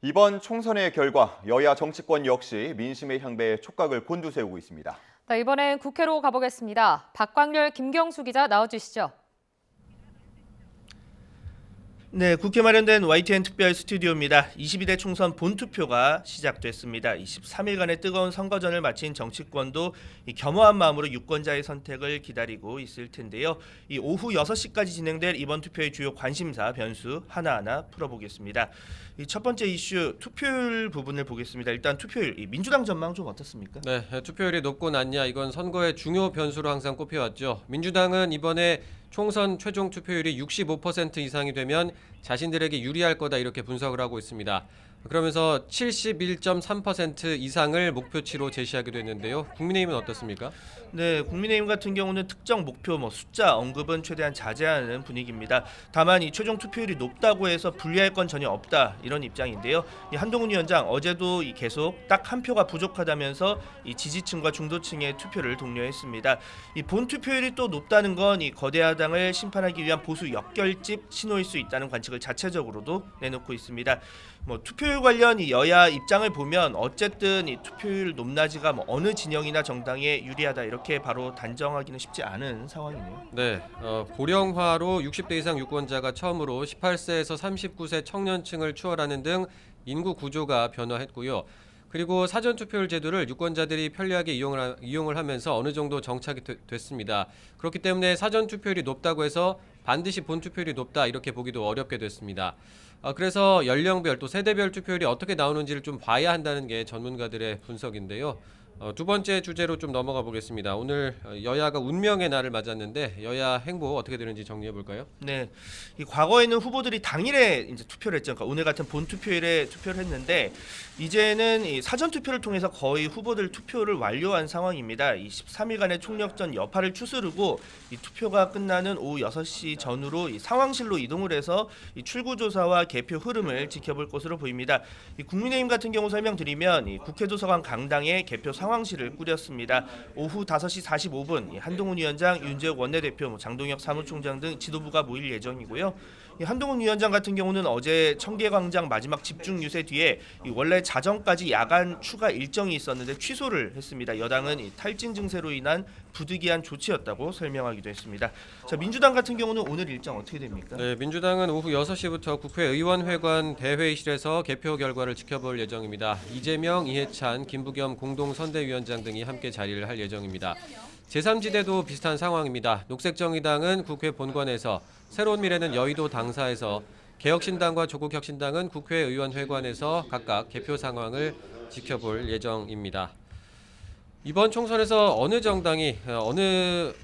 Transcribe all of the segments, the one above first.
이번 총선의 결과 여야 정치권 역시 민심의 향배에 촉각을 곤두세우고 있습니다. 네, 이번엔 국회로 가보겠습니다. 박광렬, 김경수 기자 나와주시죠. 네, 국회 마련된 YTN 특별 스튜디오입니다. 22대 총선 본투표가 시작됐습니다. 23일간의 뜨거운 선거전을 마친 정치권도 이 겸허한 마음으로 유권자의 선택을 기다리고 있을 텐데요. 이 오후 6시까지 진행될 이번 투표의 주요 관심사 변수 하나하나 풀어보겠습니다. 이 첫 번째 이슈 투표율 부분을 보겠습니다. 일단 투표율, 이 민주당 전망 좀 어떻습니까? 네, 투표율이 높고 낮냐 이건 선거의 중요 변수로 항상 꼽혀왔죠. 민주당은 이번에 총선 최종 투표율이 65% 이상이 되면 자신들에게 유리할 거다 이렇게 분석을 하고 있습니다. 그러면서 71.3% 이상을 목표치로 제시하기도 했는데요. 국민의힘은 어떻습니까? 네, 국민의힘 같은 경우는 특정 목표 숫자 언급은 최대한 자제하는 분위기입니다. 다만 이 최종 투표율이 높다고 해서 불리할 건 전혀 없다 이런 입장인데요. 이 한동훈 위원장 어제도 계속 딱 한 표가 부족하다면서 이 지지층과 중도층의 투표를 독려했습니다. 이 본 투표율이 또 높다는 건 이 거대 야당을 심판하기 위한 보수 역결집 신호일 수 있다는 관측을 자체적으로도 내놓고 있습니다. 투표율 관련 이 여야 입장을 보면 어쨌든 이 투표율 높낮이가 어느 진영이나 정당에 유리하다 이렇게 바로 단정하기는 쉽지 않은 상황이네요. 네, 고령화로 60대 이상 유권자가 처음으로 18세에서 39세 청년층을 추월하는 등 인구 구조가 변화했고요. 그리고 사전투표율 제도를 유권자들이 편리하게 이용을 하면서 어느 정도 정착이 됐습니다. 그렇기 때문에 사전투표율이 높다고 해서 반드시 본투표율이 높다 이렇게 보기도 어렵게 됐습니다. 그래서 연령별 또 세대별 투표율이 어떻게 나오는지를 좀 봐야 한다는 게 전문가들의 분석인데요. 두 번째 주제로 좀 넘어가 보겠습니다. 오늘 여야가 운명의 날을 맞았는데 여야 행보 어떻게 되는지 정리해 볼까요? 네, 이 과거에는 후보들이 당일에 이제 투표를 했죠. 그러니까 오늘 같은 본 투표일에 투표를 했는데 이제는 이 사전 투표를 통해서 거의 후보들 투표를 완료한 상황입니다. 이 13일간의 총력전 여파를 추스르고 이 투표가 끝나는 오후 6시 전후로 이 상황실로 이동을 해서 이 출구 조사와 개표 흐름을 지켜볼 것으로 보입니다. 이 국민의힘 같은 경우 설명드리면 이 국회도서관 강당에 개표 상황실을 꾸렸습니다. 오후 5시 45분 한동훈 위원장, 윤재욱 원내대표, 장동혁 사무총장 등 지도부가 모일 예정이고요. 한동훈 위원장 같은 경우는 어제 청계광장 마지막 집중 유세 뒤에 원래 자정까지 야간 추가 일정이 있었는데 취소를 했습니다. 여당은 탈진 증세로 인한 부득이한 조치였다고 설명하기도 했습니다. 자, 민주당 같은 경우는 오늘 일정 어떻게 됩니까? 네, 민주당은 오후 6시부터 국회의원회관 대회의실에서 개표 결과를 지켜볼 예정입니다. 이재명, 이해찬, 김부겸 공동선대위원장 등이 함께 자리를 할 예정입니다. 제3지대도 비슷한 상황입니다. 녹색정의당은 국회 본관에서, 새로운 미래는 여의도 당사에서, 개혁신당과 조국혁신당은 국회의원회관에서 각각 개표 상황을 지켜볼 예정입니다. 이번 총선에서 어느 정당이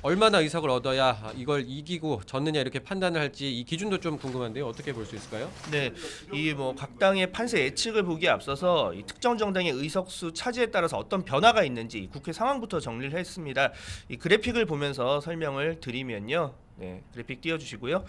얼마나 의석을 얻어야 이걸 이기고 졌느냐 이렇게 판단을 할지 이 기준도 좀 궁금한데요. 어떻게 볼 수 있을까요? 네, 이 각 당의 판세 예측을 보기에 앞서서 이 특정 정당의 의석수 차지에 따라서 어떤 변화가 있는지 국회 상황부터 정리를 했습니다. 이 그래픽을 보면서 설명을 드리면요. 네, 그래픽 띄워주시고요.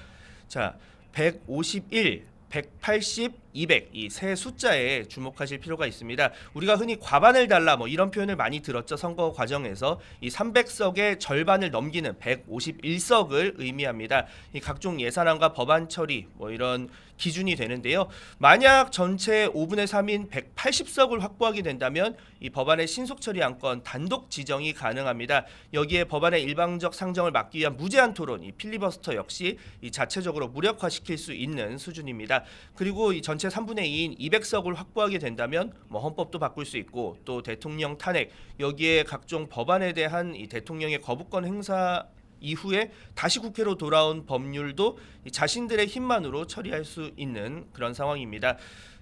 자, 151, 180, 200 이 세 숫자에 주목하실 필요가 있습니다. 우리가 흔히 과반을 달라 이런 표현을 많이 들었죠. 선거 과정에서 이 300석의 절반을 넘기는 151석을 의미합니다. 이 각종 예산안과 법안 처리 이런 기준이 되는데요. 만약 전체 5분의 3인 180석을 확보하게 된다면 이 법안의 신속 처리 안건 단독 지정이 가능합니다. 여기에 법안의 일방적 상정을 막기 위한 무제한 토론, 이 필리버스터 역시 이 자체적으로 무력화시킬 수 있는 수준입니다. 그리고 이 전체 3분의 2인 200석을 확보하게 된다면 헌법도 바꿀 수 있고 또 대통령 탄핵, 여기에 각종 법안에 대한 이 대통령의 거부권 행사 이후에 다시 국회로 돌아온 법률도 자신들의 힘만으로 처리할 수 있는 그런 상황입니다.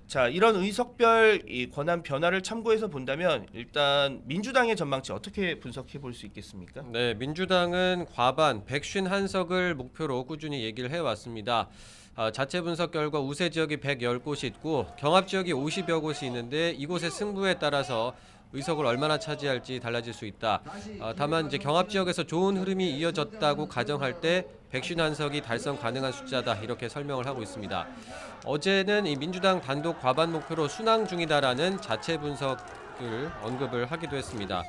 자, 이런 의석별 이 권한 변화를 참고해서 본다면 일단 민주당의 전망치 어떻게 분석해 볼 수 있겠습니까? 네, 민주당은 과반 151석을 목표로 꾸준히 얘기를 해왔습니다. 자체 분석 결과 우세 지역이 110곳이 있고 경합 지역이 50여 곳이 있는데 이곳의 승부에 따라서 의석을 얼마나 차지할지 달라질 수 있다. 다만 이제 경합 지역에서 좋은 흐름이 이어졌다고 가정할 때 151석이 달성 가능한 숫자다 이렇게 설명을 하고 있습니다. 어제는 이 민주당 단독 과반 목표로 순항 중이다라는 자체 분석을 언급을 하기도 했습니다.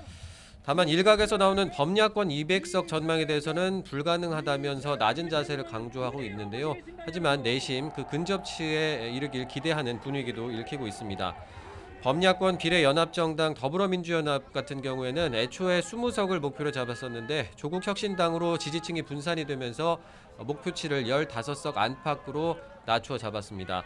다만 일각에서 나오는 범야권 200석 전망에 대해서는 불가능하다면서 낮은 자세를 강조하고 있는데요. 하지만 내심 그 근접치에 이르길 기대하는 분위기도 읽히고 있습니다. 범야권 비례연합정당 더불어민주연합 같은 경우에는 애초에 20석을 목표로 잡았었는데 조국 혁신당으로 지지층이 분산이 되면서 목표치를 15석 안팎으로 낮추어 잡았습니다.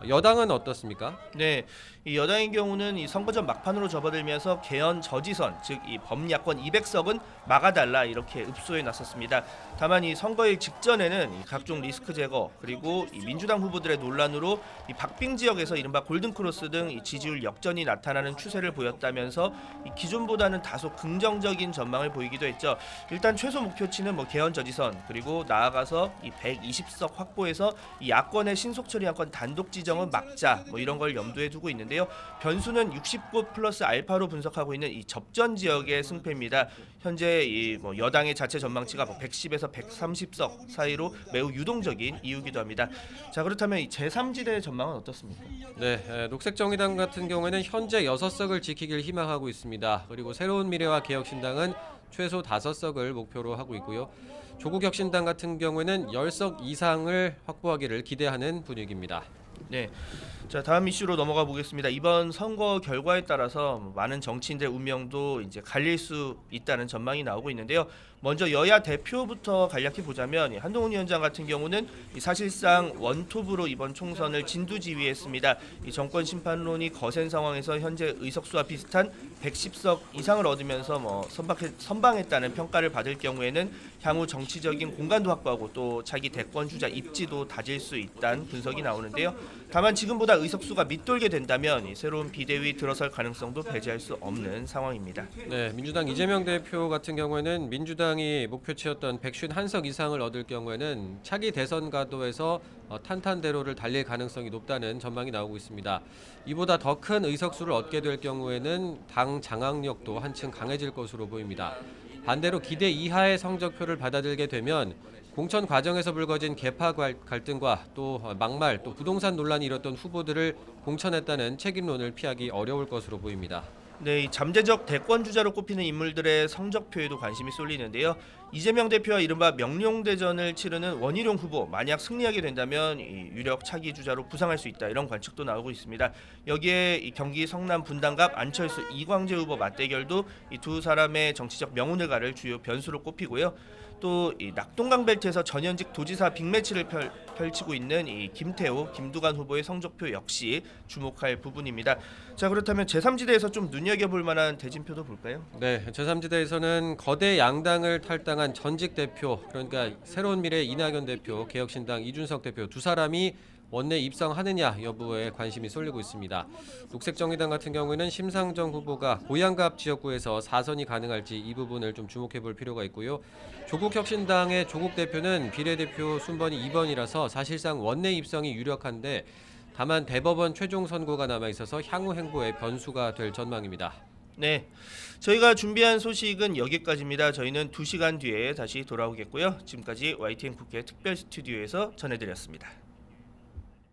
여당은 어떻습니까? 네, 이 여당의 경우는 이 선거전 막판으로 접어들면서 개헌 저지선, 즉 이 범야권 200석은 막아달라 이렇게 읍소에 나섰습니다. 다만 이 선거일 직전에는 이 각종 리스크 제거 그리고 이 민주당 후보들의 논란으로 이 박빙 지역에서 이른바 골든크로스 등 이 지지율 역전이 나타나는 추세를 보였다면서 이 기존보다는 다소 긍정적인 전망을 보이기도 했죠. 일단 최소 목표치는 개헌 저지선 그리고 나아가서 이 120석 확보해서 이 야권의 신속 처리 안건 단독 지정은 막자 이런 걸 염두에 두고 있는데요. 변수는 60곳 플러스 알파로 분석하고 있는 이 접전 지역의 승패입니다. 현재 이 여당의 자체 전망치가 110에서 130석 사이로 매우 유동적인 이유기도 합니다. 자, 그렇다면 이 제3지대의 전망은 어떻습니까? 네, 녹색정의당 같은 경우에는 현재 6석을 지키길 희망하고 있습니다. 그리고 새로운 미래와 개혁신당은 최소 5석을 목표로 하고 있고요. 조국혁신당 같은 경우에는 10석 이상을 확보하기를 기대하는 분위기입니다. 네. 자, 다음 이슈로 넘어가 보겠습니다. 이번 선거 결과에 따라서 많은 정치인들의 운명도 이제 갈릴 수 있다는 전망이 나오고 있는데요. 먼저 여야 대표부터 간략히 보자면 한동훈 위원장 같은 경우는 사실상 원톱으로 이번 총선을 진두지휘했습니다. 이 정권 심판론이 거센 상황에서 현재 의석수와 비슷한 110석 이상을 얻으면서 선방했다는 평가를 받을 경우에는 향후 정치적인 공간도 확보하고 또 차기 대권 주자 입지도 다질 수 있다는 분석이 나오는데요. 다만 지금보다 의석수가 밑돌게 된다면 새로운 비대위 들어설 가능성도 배제할 수 없는 상황입니다. 네, 민주당 이재명 대표 같은 경우에는 민주당이 목표치였던 151석 이상을 얻을 경우에는 차기 대선 가도에서 탄탄대로를 달릴 가능성이 높다는 전망이 나오고 있습니다. 이보다 더 큰 의석수를 얻게 될 경우에는 당 장악력도 한층 강해질 것으로 보입니다. 반대로 기대 이하의 성적표를 받아들게 되면 공천 과정에서 불거진 계파 갈등과 또 막말 또 부동산 논란이 일었던 후보들을 공천했다는 책임론을 피하기 어려울 것으로 보입니다. 네, 이 잠재적 대권 주자로 꼽히는 인물들의 성적표에도 관심이 쏠리는데요. 이재명 대표와 이른바 명룡대전을 치르는 원희룡 후보 만약 승리하게 된다면 이 유력 차기 주자로 부상할 수 있다 이런 관측도 나오고 있습니다. 여기에 이 경기 성남 분당갑 안철수 이광재 후보 맞대결도 이 두 사람의 정치적 명운을 가를 주요 변수로 꼽히고요. 또 이 낙동강 벨트에서 전현직 도지사 빅매치를 펼치고 있는 이 김태호, 김두관 후보의 성적표 역시 주목할 부분입니다. 자, 그렇다면 제3지대에서 좀 눈여겨볼 만한 대진표도 볼까요? 네, 제3지대에서는 거대 양당을 탈당한 전직 대표, 그러니까 새로운 미래 이낙연 대표, 개혁신당 이준석 대표 두 사람이 원내 입성하느냐 여부에 관심이 쏠리고 있습니다. 녹색정의당 같은 경우에는 심상정 후보가 고양갑 지역구에서 4선이 가능할지 이 부분을 좀 주목해 볼 필요가 있고요. 조국혁신당의 조국 대표는 비례대표 순번이 2번이라서 사실상 원내 입성이 유력한데 다만 대법원 최종 선고가 남아 있어서 향후 행보에 변수가 될 전망입니다. 네, 저희가 준비한 소식은 여기까지입니다. 저희는 2시간 뒤에 다시 돌아오겠고요. 지금까지 YTN 국회 특별 스튜디오에서 전해드렸습니다.